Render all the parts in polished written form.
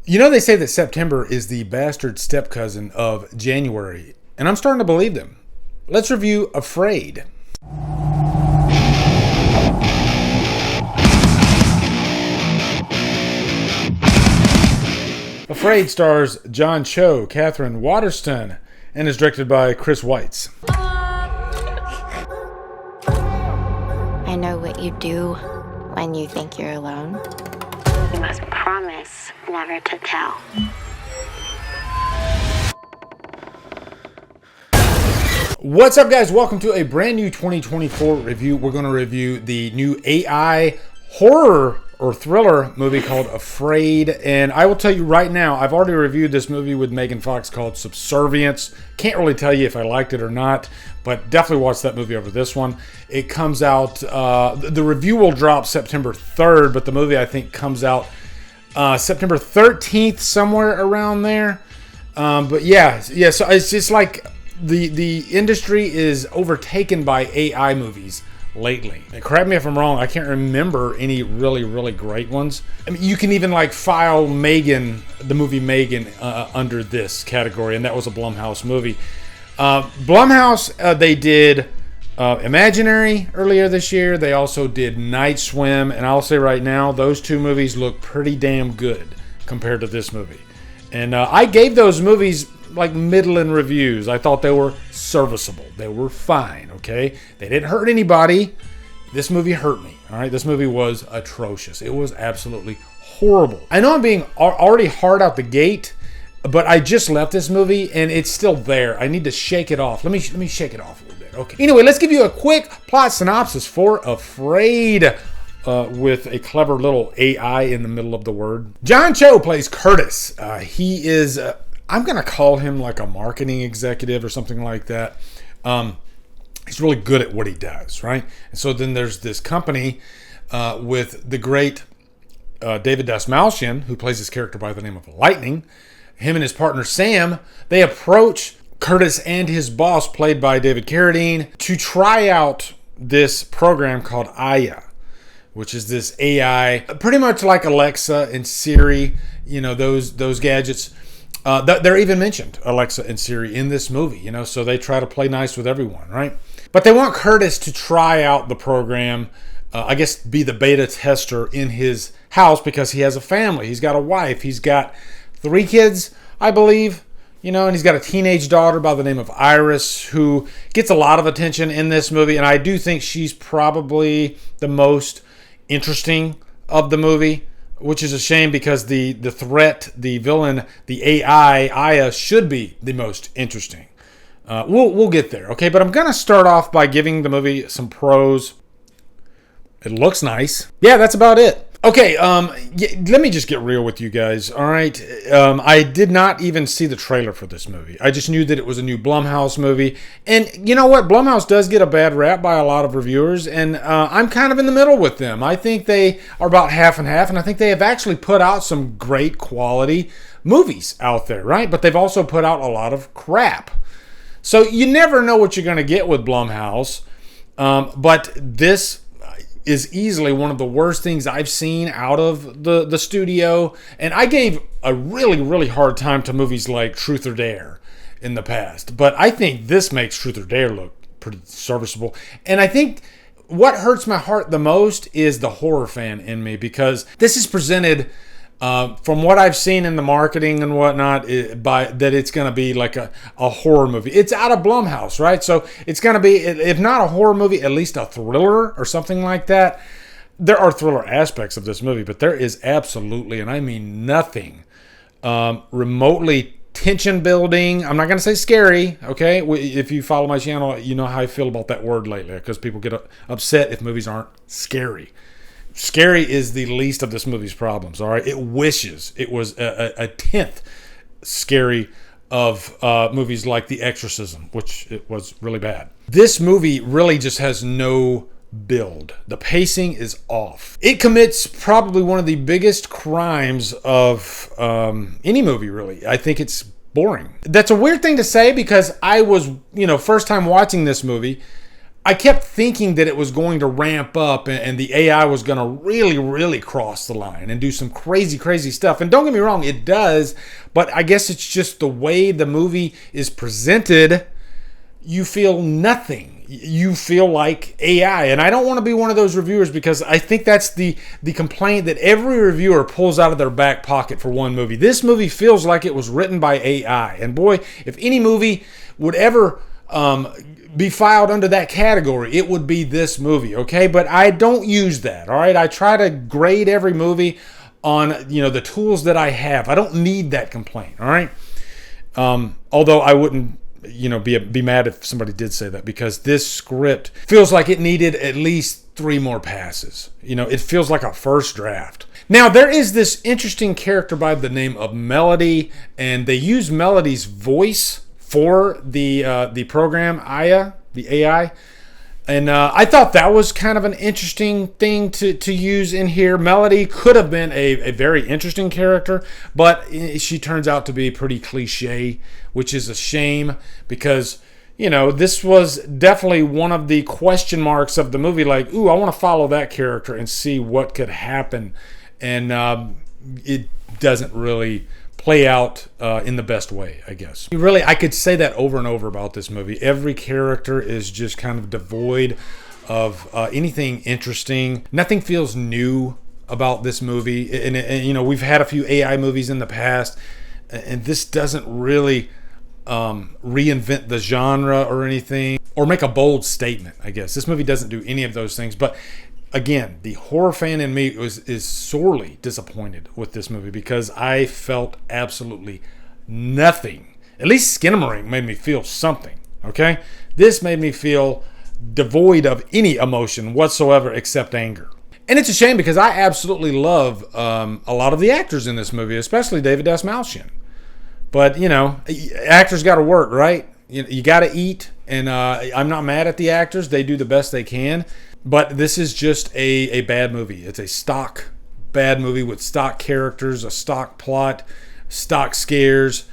You know, they say that September is the bastard step-cousin of January, and I'm starting to believe them. Let's review AfrAId. AfrAId stars John Cho, Catherine Waterston, and is directed by Chris Weitz. I know what you do when you think you're alone. You must promise never to tell. What's up, guys? Welcome to a brand new 2024 review. We're going to review the new AI horror or thriller movie called AfrAId. And I will tell you right now, I've already reviewed this movie with Megan Fox called Subservience. Can't really tell you if I liked it or not, but definitely watch that movie over this one. It comes out, the review will drop September 3rd, but the movie I think comes out September 13th, somewhere around there. But yeah, so it's just like the industry is overtaken by AI movies lately. And correct me if I'm wrong, I can't remember any really great ones. I mean, you can even like file Megan, the movie Megan, under this category, and that was a Blumhouse movie. Blumhouse, they did Imaginary earlier this year. They also did Night Swim, and I'll say right now, those two movies look pretty damn good compared to this movie. And I gave those movies like middling reviews. I thought they were serviceable. They were fine, okay? They didn't hurt anybody. This movie hurt me, all right? This movie was atrocious. It was absolutely horrible. I know I'm being already hard out the gate, but I just left this movie and it's still there. I need to shake it off. Let me shake it off a little bit. Okay. Anyway, let's give you a quick plot synopsis for AfrAId. With a clever little AI in the middle of the word. John Cho plays Curtis. He is, I'm going to call him like a marketing executive or something like that. He's really good at what he does, right? And so then there's this company with the great David Dastmalchian, who plays his character by the name of Lightning. Him and his partner Sam, they approach Curtis and his boss, played by David Carradine, to try out this program called Aya, which is this AI, pretty much like Alexa and Siri, you know, those gadgets. They're even mentioned, Alexa and Siri, in this movie, you know, so they try to play nice with everyone, right? But they want Curtis to try out the program, I guess be the beta tester in his house because he has a family. He's got a wife. He's got 3 kids, I believe, you know, and he's got a teenage daughter by the name of Iris who gets a lot of attention in this movie, and I do think she's probably the most interesting of the movie, which is a shame because the threat, the villain, the AI, Aya, should be the most interesting. We'll get there, okay? But I'm going to start off by giving the movie some pros. It looks nice. Yeah, that's about it. Okay, let me just get real with you guys, all right? I did not even see the trailer for this movie. I just knew that it was a new Blumhouse movie. And you know what? Blumhouse does get a bad rap by a lot of reviewers, and I'm kind of in the middle with them. I think they are about half and half, and I think they have actually put out some great quality movies out there, right? But they've also put out a lot of crap. So you never know what you're going to get with Blumhouse, but this is easily one of the worst things I've seen out of the studio. And I gave a really hard time to movies like Truth or Dare in the past. But I think this makes Truth or Dare look pretty serviceable. And I think what hurts my heart the most is the horror fan in me, because this is presented from what I've seen in the marketing and whatnot, that it's going to be like a horror movie. It's out of Blumhouse, right? So it's going to be, if not a horror movie, at least a thriller or something like that. There are thriller aspects of this movie, but there is absolutely, and I mean nothing, remotely tension building. I'm not going to say scary, okay? If you follow my channel, you know how I feel about that word lately, because people get upset if movies aren't scary. Scary is the least of this movie's problems, all right? It wishes it was a tenth scary of movies like The Exorcism, which it was really bad. This movie really just has no build. The pacing is off. It commits probably one of the biggest crimes of any movie, really. I think it's boring. That's a weird thing to say because I was, first time watching this movie, I kept thinking that it was going to ramp up and the AI was going to really, really cross the line and do some crazy, crazy stuff. And don't get me wrong, it does. But I guess it's just the way the movie is presented. You feel nothing. You feel like AI. And I don't want to be one of those reviewers, because I think that's the complaint that every reviewer pulls out of their back pocket for one movie. This movie feels like it was written by AI. And boy, if any movie would ever be filed under that category, it would be this movie, okay? But I don't use that, all right? I try to grade every movie on, the tools that I have. I don't need that complaint, all right? Although I wouldn't, be mad if somebody did say that, because this script feels like it needed at least 3 more passes. It feels like a first draft. Now, there is this interesting character by the name of Melody, and they use Melody's voice for the program Aya, the AI, and I thought that was kind of an interesting thing to use in here. Melody could have been a very interesting character, but she turns out to be pretty cliche, which is a shame, because this was definitely one of the question marks of the movie. Like, ooh, I want to follow that character and see what could happen, and it doesn't really play out in the best way, I guess. I could say that over and over about this movie. Every character is just kind of devoid of anything interesting. Nothing feels new about this movie. And we've had a few AI movies in the past, and this doesn't really reinvent the genre or anything, or make a bold statement, I guess. This movie doesn't do any of those things. But again, the horror fan in me is sorely disappointed with this movie, because I felt absolutely nothing. At least Skinamarink made me feel something, okay? This made me feel devoid of any emotion whatsoever except anger. And it's a shame, because I absolutely love a lot of the actors in this movie, especially David Dastmalchian. But, actors got to work, right? You got to eat, and I'm not mad at the actors. They do the best they can. But this is just a bad movie. It's a stock bad movie with stock characters, a stock plot, stock scares.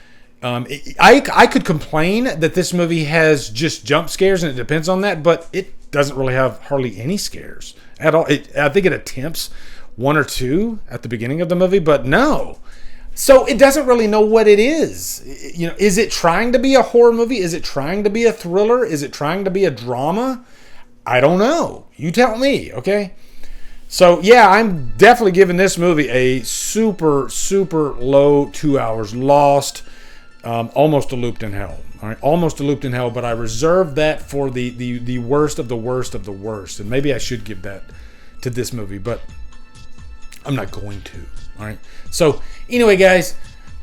I could complain that this movie has just jump scares, and it depends on that, but it doesn't really have hardly any scares at all. I think it attempts 1 or 2 at the beginning of the movie, but no. So it doesn't really know what it is. Is it trying to be a horror movie? Is it trying to be a thriller? Is it trying to be a drama? I don't know. You tell me, okay? So, yeah, I'm definitely giving this movie a super, super low 2 hours. Lost. Almost a Looped in Hell. All right, almost a Looped in Hell, but I reserve that for the worst of the worst of the worst. And maybe I should give that to this movie, but I'm not going to. All right. So, anyway, guys,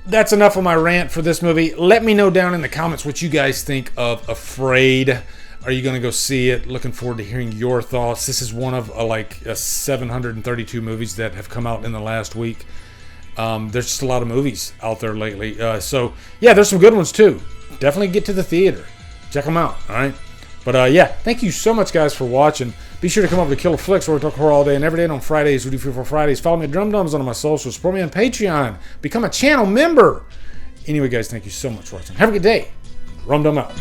that's enough of my rant for this movie. Let me know down in the comments what you guys think of AfrAId. Are you going to go see it? Looking forward to hearing your thoughts. This is one of 732 movies that have come out in the last week. There's just a lot of movies out there lately. So, yeah, there's some good ones, too. Definitely get to the theater. Check them out, all right? But, yeah, thank you so much, guys, for watching. Be sure to come over to Killer Flicks, where we talk horror all day and every day. And on Fridays, we do Free for Fridays. Follow me at Drumdums on my socials. Support me on Patreon. Become a channel member. Anyway, guys, thank you so much for watching. Have a good day. Drumdum out.